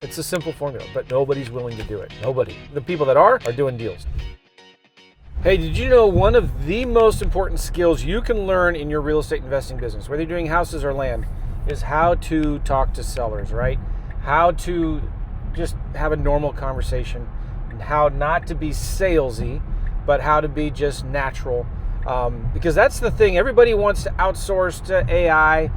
It's a simple formula, but nobody's willing to do it. Nobody. The people that are doing deals. Hey, did you know one of the most important skills you can learn in your real estate investing business, whether you're doing houses or land, is how to talk to sellers, right? How to just have a normal conversation, and how not to be salesy, but how to be just natural. Because that's the thing. Everybody wants to outsource to AI,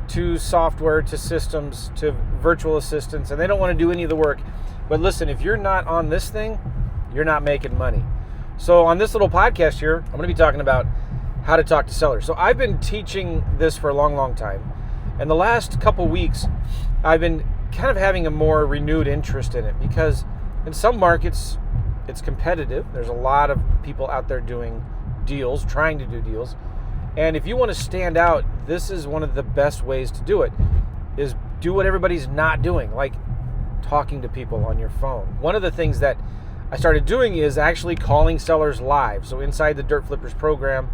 to software, to systems, to virtual assistants, and they don't want to do any of the work. But listen, if you're not on this thing, you're not making money. So on this little podcast here, I'm going to be talking about how to talk to sellers. So I've been teaching this for a long, long time. And the last couple weeks, I've been kind of having a more renewed interest in it because in some markets, it's competitive. There's a lot of people out there doing deals, trying to do deals. And if you want to stand out, this is one of the best ways to do it, is do what everybody's not doing, like talking to people on your phone. One of the things that I started doing is actually calling sellers live. So inside the Dirt Flippers program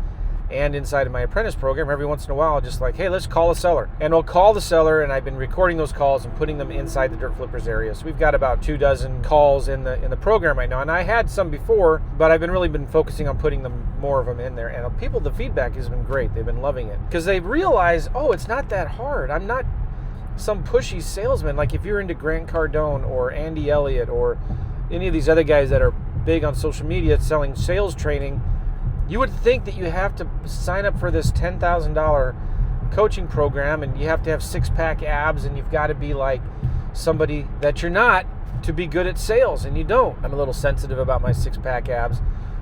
and inside of my apprentice program, every once in a while, just like, hey, let's call a seller. And I'll call the seller, and I've been recording those calls and putting them inside the Dirt Flippers area. So we've got about 24 calls in the program right now. And I had some before, but I've really been focusing on putting more of them in there. And people, the feedback has been great. They've been loving it because they've realized, oh, it's not that hard. I'm not some pushy salesman. Like if you're into Grant Cardone or Andy Elliott or any of these other guys that are big on social media selling sales training, you would think that you have to sign up for this $10,000 coaching program and you have to have six-pack abs and you've got to be like somebody that you're not to be good at sales, and you don't. I'm a little sensitive about my six-pack abs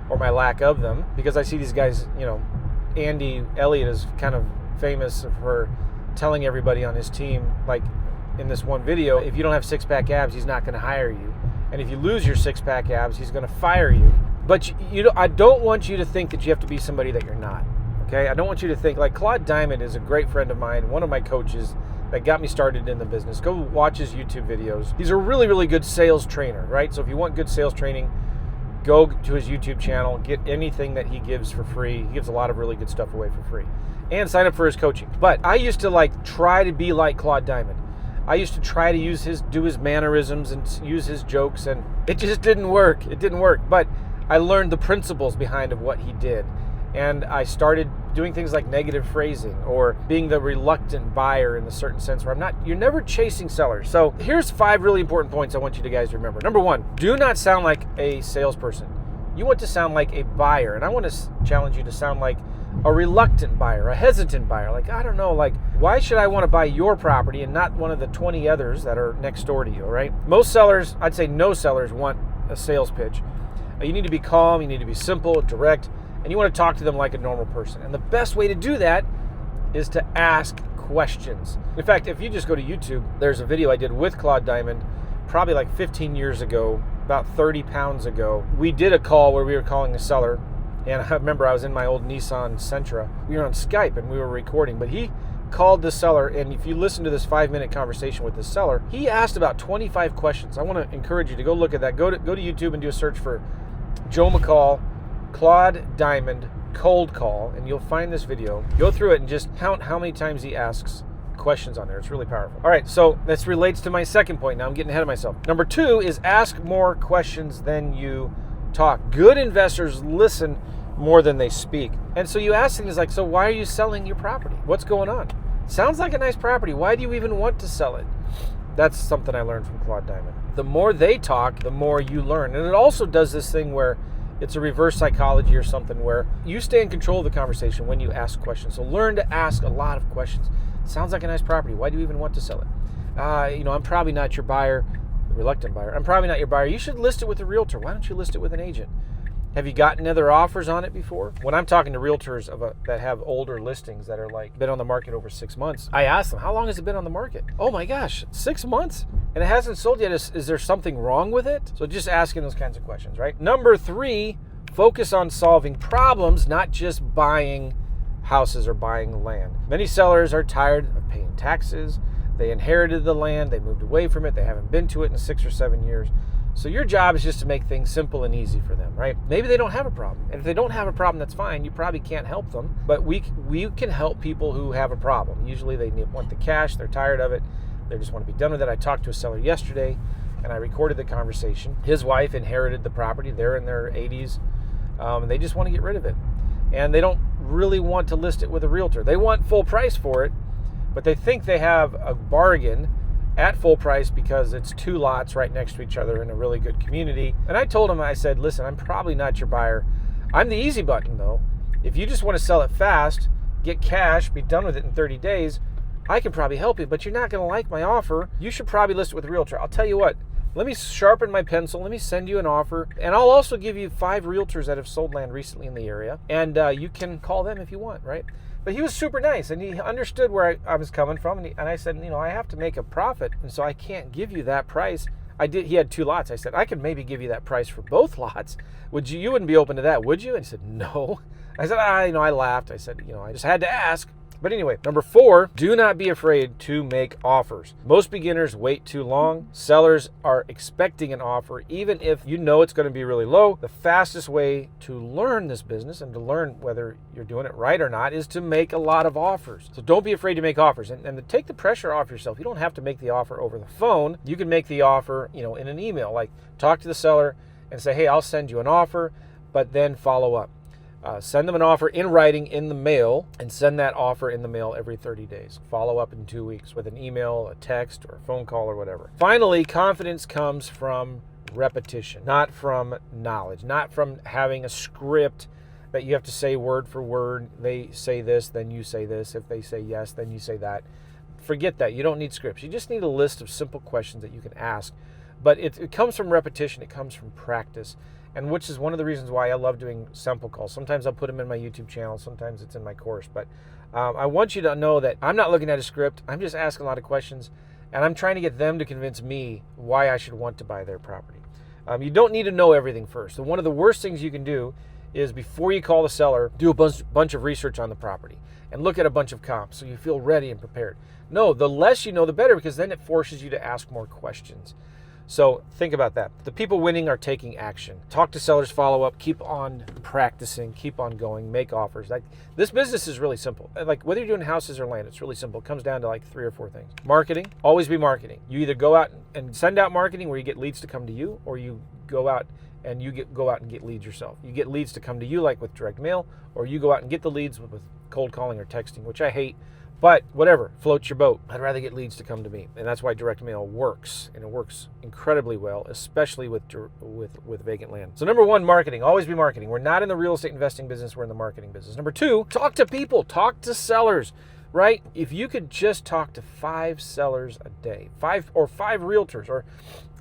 or my lack of them because I see these guys, Andy Elliott is kind of famous for telling everybody on his team, like in this one video, if you don't have six-pack abs, he's not going to hire you. And if you lose your six-pack abs, he's going to fire you. But I don't want you to think that you have to be somebody that you're not, okay? I don't want you to think, like Claude Diamond is a great friend of mine, one of my coaches that got me started in the business. Go watch his YouTube videos. He's a really, really good sales trainer, right? So if you want good sales training, go to his YouTube channel, get anything that he gives for free. He gives a lot of really good stuff away for free. And sign up for his coaching. But I used to try to be like Claude Diamond. I used to try to do his mannerisms and use his jokes, and it just didn't work. It didn't work. But I learned the principles behind of what he did. And I started doing things like negative phrasing or being the reluctant buyer in the certain sense where you're never chasing sellers. So here's 5 really important points I want you guys to remember. Number 1, do not sound like a salesperson. You want to sound like a buyer. And I want to challenge you to sound like a reluctant buyer, a hesitant buyer. Like, I don't know, why should I want to buy your property and not one of the 20 others that are next door to you, right? Most sellers, I'd say no sellers want a sales pitch. You need to be calm, you need to be simple, direct, and you want to talk to them like a normal person. And the best way to do that is to ask questions. In fact, if you just go to YouTube, there's a video I did with Claude Diamond probably 15 years ago, about 30 pounds ago. We did a call where we were calling a seller, and I remember I was in my old Nissan Sentra. We were on Skype and we were recording, but he called the seller, and if you listen to this 5-minute conversation with the seller, he asked about 25 questions. I want to encourage you to go look at that. Go to YouTube and do a search for Joe McCall, Claude Diamond, cold call, and you'll find this video. Go through it and just count how many times he asks questions on there. It's really powerful. All right, so this relates to my second point. Now I'm getting ahead of myself. Number 2 is ask more questions than you talk. Good investors listen more than they speak. And so you ask things like, so why are you selling your property? What's going on? Sounds like a nice property. Why do you even want to sell it? That's something I learned from Claude Diamond. The more they talk, the more you learn. And it also does this thing where it's a reverse psychology or something where you stay in control of the conversation when you ask questions. So learn to ask a lot of questions. Sounds like a nice property. Why do you even want to sell it? I'm probably not your buyer, the reluctant buyer. I'm probably not your buyer. You should list it with a realtor. Why don't you list it with an agent? Have you gotten other offers on it before? When I'm talking to realtors that have older listings that are been on the market over 6 months, I ask them, how long has it been on the market? Oh my gosh, 6 months? And it hasn't sold yet. Is there something wrong with it? So just asking those kinds of questions, right? Number 3, focus on solving problems, not just buying houses or buying land. Many sellers are tired of paying taxes. They inherited the land. They moved away from it. They haven't been to it in 6 or 7 years. So your job is just to make things simple and easy for them, right? Maybe they don't have a problem. And if they don't have a problem, that's fine. You probably can't help them. But we can help people who have a problem. Usually they want the cash. They're tired of it. They just want to be done with it. I talked to a seller yesterday and I recorded the conversation. His wife inherited the property. They're in their 80s, and they just want to get rid of it. And they don't really want to list it with a realtor. They want full price for it, but they think they have a bargain at full price because it's 2 lots right next to each other in a really good community. And I told him, I said, listen, I'm probably not your buyer. I'm the easy button though. If you just want to sell it fast, get cash, be done with it in 30 days, I can probably help you, but you're not going to like my offer. You should probably list it with a realtor. I'll tell you what, let me sharpen my pencil. Let me send you an offer. And I'll also give you 5 realtors that have sold land recently in the area. And you can call them if you want, right? But he was super nice, and he understood where I was coming from. And I said, I have to make a profit, and so I can't give you that price. He had 2 lots. I said, I could maybe give you that price for both lots. You wouldn't be open to that, would you? And he said, no. I said, I laughed. I said, I just had to ask. But anyway, number 4, do not be afraid to make offers. Most beginners wait too long. Sellers are expecting an offer, even if you know it's going to be really low. The fastest way to learn this business and to learn whether you're doing it right or not is to make a lot of offers. So don't be afraid to make offers, and to take the pressure off yourself. You don't have to make the offer over the phone. You can make the offer, in an email. Like, talk to the seller and say, hey, I'll send you an offer, but then follow up. Send them an offer in writing in the mail, and send that offer in the mail every 30 days. Follow up in 2 weeks with an email, a text, or a phone call, or whatever. Finally, confidence comes from repetition, not from knowledge, not from having a script that you have to say word for word. They say this, then you say this. If they say yes, then you say that. Forget that. You don't need scripts. You just need a list of simple questions that you can ask. But it comes from repetition. It comes from practice. And which is one of the reasons why I love doing sample calls. Sometimes I'll put them in my YouTube channel. Sometimes it's in my course. But I want you to know that I'm not looking at a script. I'm just asking a lot of questions. And I'm trying to get them to convince me why I should want to buy their property. You don't need to know everything first. So one of the worst things you can do is, before you call the seller, do a bunch of research on the property and look at a bunch of comps so you feel ready and prepared. No, the less you know, the better, because then it forces you to ask more questions. So think about that. The people winning are taking action. Talk to sellers, follow up, keep on practicing, keep on going, make offers. Like, this business is really simple. Like, whether you're doing houses or land, it's really simple. It comes down to like 3 or 4 things. Marketing, always be marketing. You either go out and send out marketing where you get leads to come to you, or you go out and go out and get leads yourself. You get leads to come to you, like with direct mail, or you go out and get the leads with cold calling or texting, which I hate. But whatever, floats your boat. I'd rather get leads to come to me. And that's why direct mail works. And it works incredibly well, especially with vacant land. So number 1, marketing. Always be marketing. We're not in the real estate investing business. We're in the marketing business. Number 2, talk to people. Talk to sellers, right? If you could just talk to 5 sellers a day, 5 realtors, or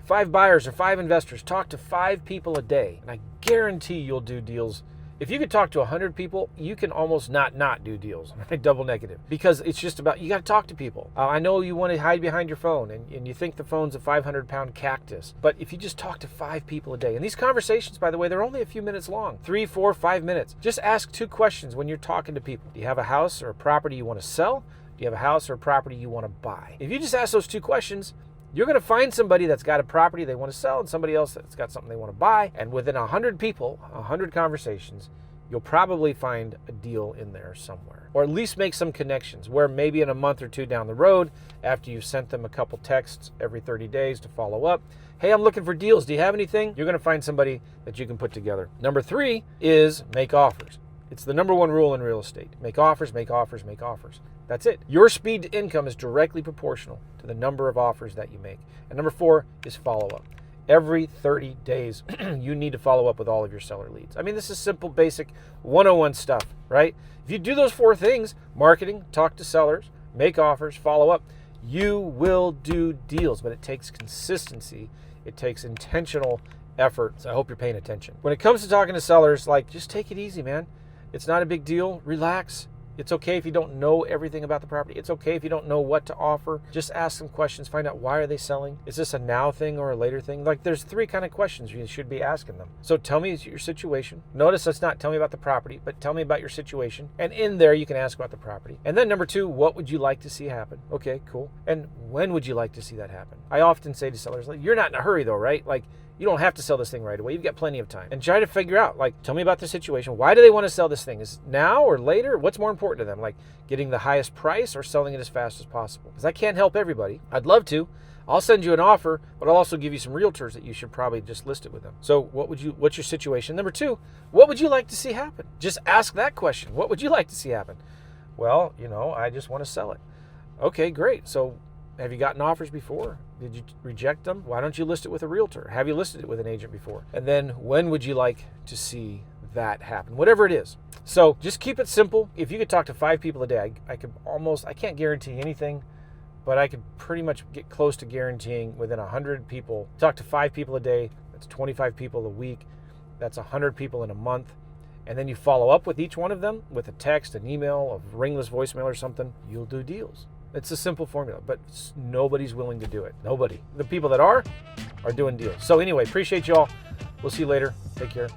5 buyers, or 5 investors, talk to 5 people a day, and I guarantee you'll do deals. If you could talk to 100 people, you can almost not do deals, right? Double negative. Because it's just about, you got to talk to people. I know you want to hide behind your phone, and you think the phone's a 500-pound cactus. But if you just talk to 5 people a day, and these conversations, by the way, they're only a few minutes long, 3, 4, 5 minutes. Just ask 2 questions when you're talking to people. Do you have a house or a property you want to sell? Do you have a house or a property you want to buy? If you just ask those 2 questions, you're going to find somebody that's got a property they want to sell and somebody else that's got something they want to buy. And within 100 people, 100 conversations, you'll probably find a deal in there somewhere. Or at least make some connections where maybe in a month or 2 down the road, after you've sent them a couple texts every 30 days to follow up, hey, I'm looking for deals. Do you have anything? You're going to find somebody that you can put together. Number 3 is make offers. It's the number 1 rule in real estate. Make offers, make offers, make offers. That's it. Your speed to income is directly proportional to the number of offers that you make. And number 4 is follow up. Every 30 days, you need to follow up with all of your seller leads. I mean, this is simple, basic 101 stuff, right? If you do those 4 things, marketing, talk to sellers, make offers, follow up, you will do deals. But it takes consistency. It takes intentional effort. So I hope you're paying attention. When it comes to talking to sellers, just take it easy, man. It's not a big deal. Relax. It's okay if you don't know everything about the property. It's okay if you don't know what to offer. Just ask some questions. Find out, why are they selling? Is this a now thing or a later thing? There's 3 kind of questions you should be asking them. So tell me your situation. Notice that's not tell me about the property, but tell me about your situation. And in there, you can ask about the property. And then number 2, what would you like to see happen? Okay, cool. And when would you like to see that happen? I often say to sellers, you're not in a hurry though, right? You don't have to sell this thing right away. You've got plenty of time. And try to figure out, tell me about the situation. Why do they want to sell this thing? Is it now or later? What's more important to them? Getting the highest price or selling it as fast as possible? Because I can't help everybody. I'd love to, I'll send you an offer, but I'll also give you some realtors that you should probably just list it with them. So what's your situation? Number two, what would you like to see happen? Just ask that question. What would you like to see happen? Well, I just want to sell it. Okay, great. So have you gotten offers before? Did you reject them? Why don't you list it with a realtor? Have you listed it with an agent before? And then when would you like to see that happen? Whatever it is. So just keep it simple. If you could talk to 5 people a day, I can't guarantee anything, but I could pretty much get close to guaranteeing within 100 people. Talk to 5 people a day, that's 25 people a week, that's 100 people in a month. And then you follow up with each one of them with a text, an email, a ringless voicemail or something, you'll do deals. It's a simple formula, but nobody's willing to do it. Nobody. The people that are doing deals. So anyway, appreciate you all. We'll see you later. Take care.